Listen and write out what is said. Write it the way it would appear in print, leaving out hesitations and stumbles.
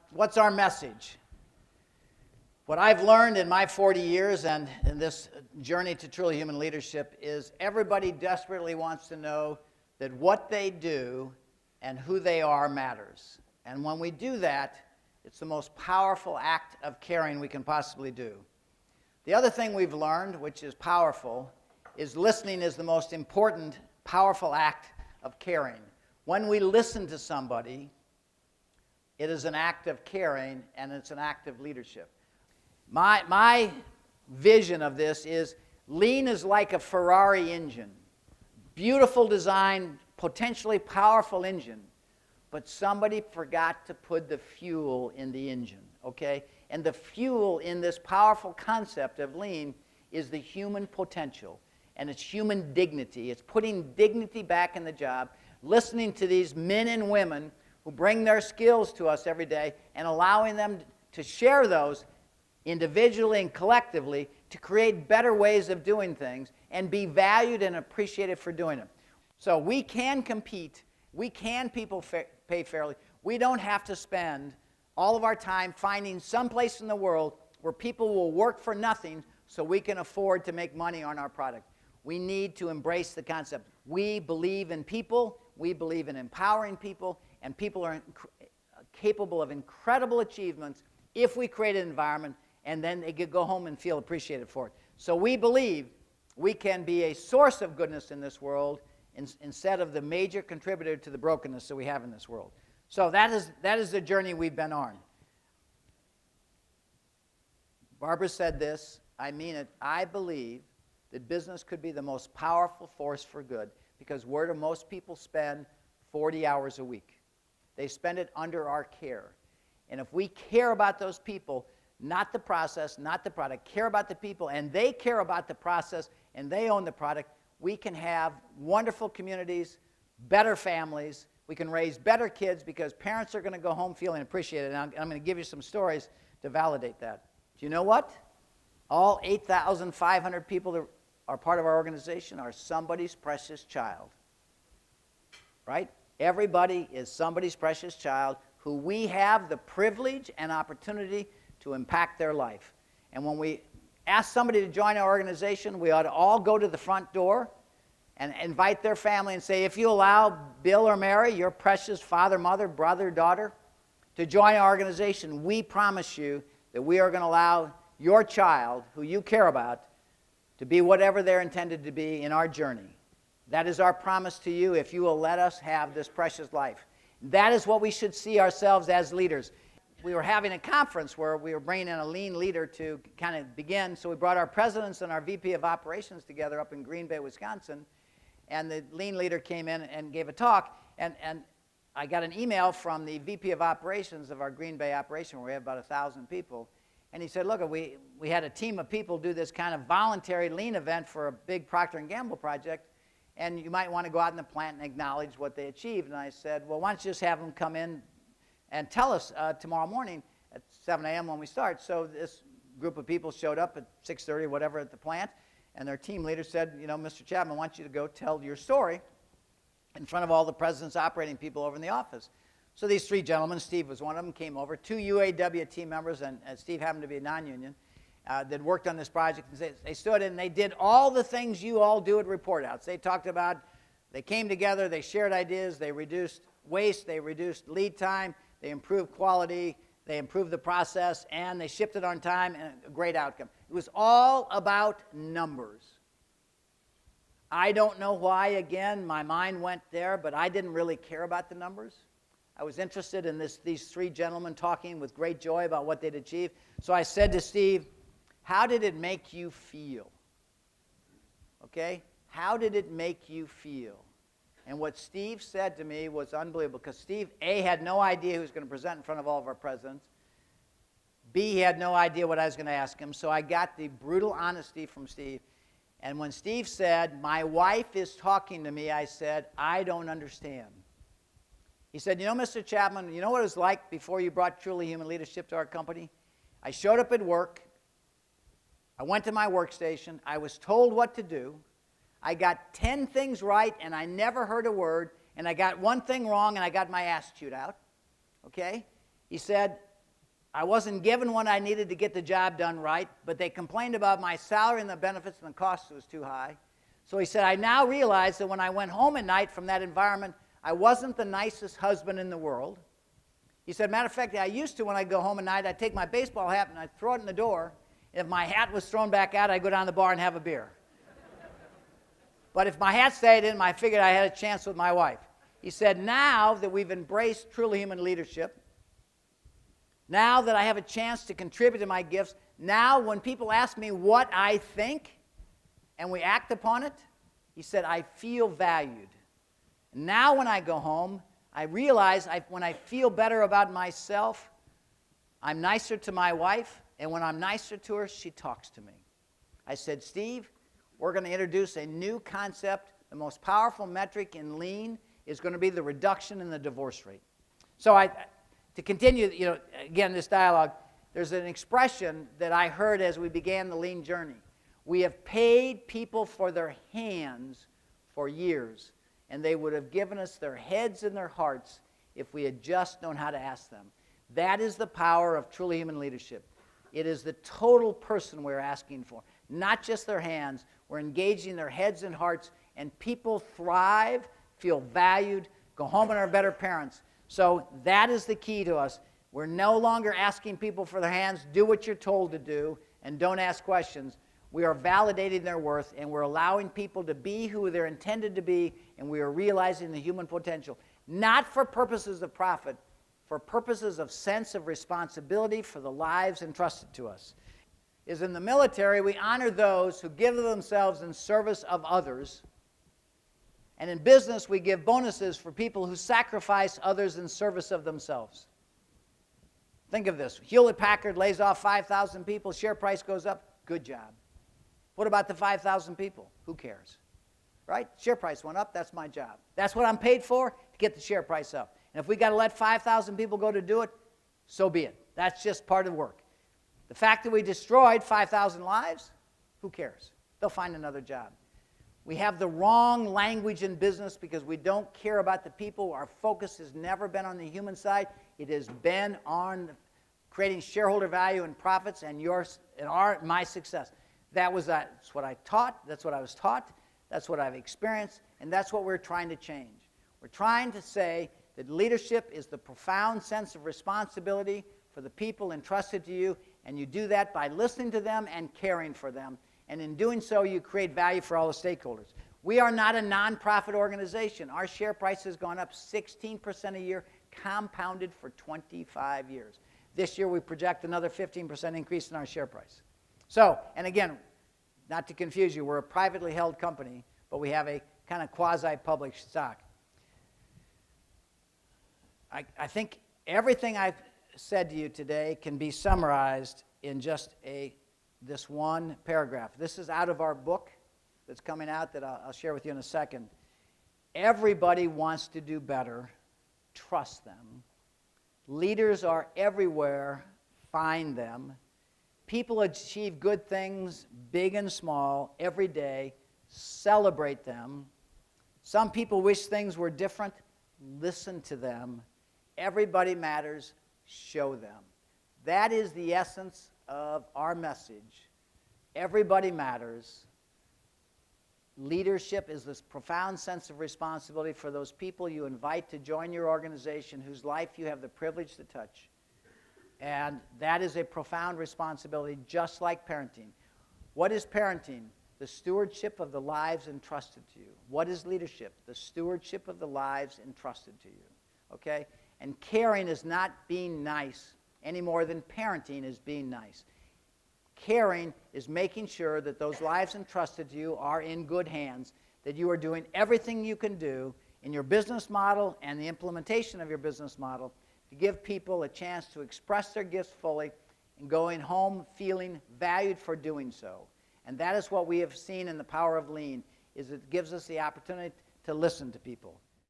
What's our message? What I've learned in my 40 years and in this journey to truly human leadership is everybody desperately wants to know that what they do and who they are matters. And when we do that, it's the most powerful act of caring we can possibly do. The other thing we've learned, which is powerful, is listening is the most important, powerful act of caring. When we listen to somebody, it is an act of caring and it's an act of leadership. My vision of this is lean is like a Ferrari engine. Beautiful design, potentially powerful engine, but somebody forgot to put the fuel in the engine, okay? And the fuel in this powerful concept of lean is the human potential, and it's human dignity. It's putting dignity back in the job, listening to these men and women who bring their skills to us every day and allowing them to share those individually and collectively to create better ways of doing things and be valued and appreciated for doing them. So we can compete. We can pay fairly. We don't have to spend all of our time finding some place in the world where people will work for nothing so we can afford to make money on our product. We need to embrace the concept. We believe in people. We believe in empowering people. And people are capable of incredible achievements if we create an environment and then they could go home and feel appreciated for it. So we believe we can be a source of goodness in this world instead of the major contributor to the brokenness that we have in this world. So that is the journey we've been on. Barbara said this, I mean it, I believe that business could be the most powerful force for good because where do most people spend 40 hours a week? They spend it under our care. And if we care about those people, not the process, not the product, care about the people, and they care about the process, and they own the product, we can have wonderful communities, better families, we can raise better kids because parents are going to go home feeling appreciated. And I'm going to give you some stories to validate that. Do you know what? All 8,500 people that are part of our organization are somebody's precious child. Right? Everybody is somebody's precious child who we have the privilege and opportunity to impact their life. And when we ask somebody to join our organization, we ought to all go to the front door and invite their family and say, if you allow Bill or Mary, your precious father, mother, brother, daughter, to join our organization, we promise you that we are going to allow your child, who you care about, to be whatever they're intended to be in our journey. That is our promise to you if you will let us have this precious life. That is what we should see ourselves as leaders. We were having a conference where we were bringing in a lean leader to kind of begin, so we brought our presidents and our VP of operations together up in Green Bay, Wisconsin, and the lean leader came in and gave a talk, and I got an email from the VP of operations of our Green Bay operation where we have about 1,000 people, and he said, look, we had a team of people do this kind of voluntary lean event for a big Procter & Gamble project, and you might want to go out in the plant and acknowledge what they achieved. And I said, well, why don't you just have them come in and tell us tomorrow morning at 7 a.m. when we start. So this group of people showed up at 6:30, whatever, at the plant, and their team leader said, you know, Mr. Chapman, I want you to go tell your story in front of all the president's operating people over in the office. So these three gentlemen, Steve was one of them, came over, two UAW team members, and Steve happened to be a non-union, that worked on this project. And they stood and they did all the things you all do at report outs. They talked about, they came together, they shared ideas, they reduced waste, they reduced lead time, they improved quality, they improved the process, and they shipped it on time, and a great outcome. It was all about numbers. I don't know why, again, my mind went there, but I didn't really care about the numbers. I was interested in these three gentlemen talking with great joy about what they'd achieved. So I said to Steve, how did it make you feel? Okay? How did it make you feel? And what Steve said to me was unbelievable, because Steve, A, had no idea he was going to present in front of all of our presidents. B, he had no idea what I was going to ask him. So I got the brutal honesty from Steve. And when Steve said, my wife is talking to me, I said, I don't understand. He said, you know, Mr. Chapman, you know what it was like before you brought Truly Human Leadership to our company? I showed up at work. I went to my workstation. I was told what to do. I got 10 things right, and I never heard a word, and I got one thing wrong, and I got my ass chewed out, okay? He said, I wasn't given what I needed to get the job done right, but they complained about my salary and the benefits and the cost was too high. So he said, I now realize that when I went home at night from that environment, I wasn't the nicest husband in the world. He said, matter of fact, I used to, when I go home at night, I'd take my baseball hat and I'd throw it in the door. If my hat was thrown back out, I'd go down to the bar and have a beer. But if my hat stayed in, I figured I had a chance with my wife. He said, now that we've embraced truly human leadership, now that I have a chance to contribute to my gifts, now when people ask me what I think and we act upon it, he said, I feel valued. Now when I go home, I realize when I feel better about myself, I'm nicer to my wife, and when I'm nicer to her, she talks to me. I said, Steve, we're going to introduce a new concept. The most powerful metric in lean is going to be the reduction in the divorce rate. So to continue, again, this dialogue, there's an expression that I heard as we began the lean journey. We have paid people for their hands for years, and they would have given us their heads and their hearts if we had just known how to ask them. That is the power of truly human leadership. It is the total person we're asking for, not just their hands. We're engaging their heads and hearts, and people thrive, feel valued, go home and are better parents. So that is the key to us. We're no longer asking people for their hands. Do what you're told to do, and don't ask questions. We are validating their worth, and we're allowing people to be who they're intended to be, and we are realizing the human potential, not for purposes of profit, for purposes of sense of responsibility for the lives entrusted to us. Is in the military, we honor those who give themselves in service of others. And in business, we give bonuses for people who sacrifice others in service of themselves. Think of this. Hewlett-Packard lays off 5,000 people, share price goes up, good job. What about the 5,000 people? Who cares? Right? Share price went up, that's my job. That's what I'm paid for, to get the share price up. And if we got to let 5,000 people go to do it, so be it. That's just part of the work. The fact that we destroyed 5,000 lives, who cares? They'll find another job. We have the wrong language in business because we don't care about the people. Our focus has never been on the human side. It has been on creating shareholder value and profits and my success. That's what I taught. That's what I was taught. That's what I've experienced. And that's what we're trying to change. We're trying to say that leadership is the profound sense of responsibility for the people entrusted to you, and you do that by listening to them and caring for them. And in doing so, you create value for all the stakeholders. We are not a nonprofit organization. Our share price has gone up 16% a year, compounded for 25 years. This year, we project another 15% increase in our share price. So, and again, not to confuse you, we're a privately held company, but we have a kind of quasi-public stock. I think everything I've said to you today can be summarized in just this one paragraph. This is out of our book that's coming out that I'll share with you in a second. Everybody wants to do better. Trust them. Leaders are everywhere. Find them. People achieve good things, big and small, every day. Celebrate them. Some people wish things were different. Listen to them. Everybody matters. Show them. That is the essence of our message. Everybody matters. Leadership is this profound sense of responsibility for those people you invite to join your organization whose life you have the privilege to touch. And that is a profound responsibility, just like parenting. What is parenting? The stewardship of the lives entrusted to you. What is leadership? The stewardship of the lives entrusted to you. Okay? And caring is not being nice any more than parenting is being nice. Caring is making sure that those lives entrusted to you are in good hands, that you are doing everything you can do in your business model and the implementation of your business model to give people a chance to express their gifts fully and going home feeling valued for doing so. And that is what we have seen in the power of lean, is it gives us the opportunity to listen to people.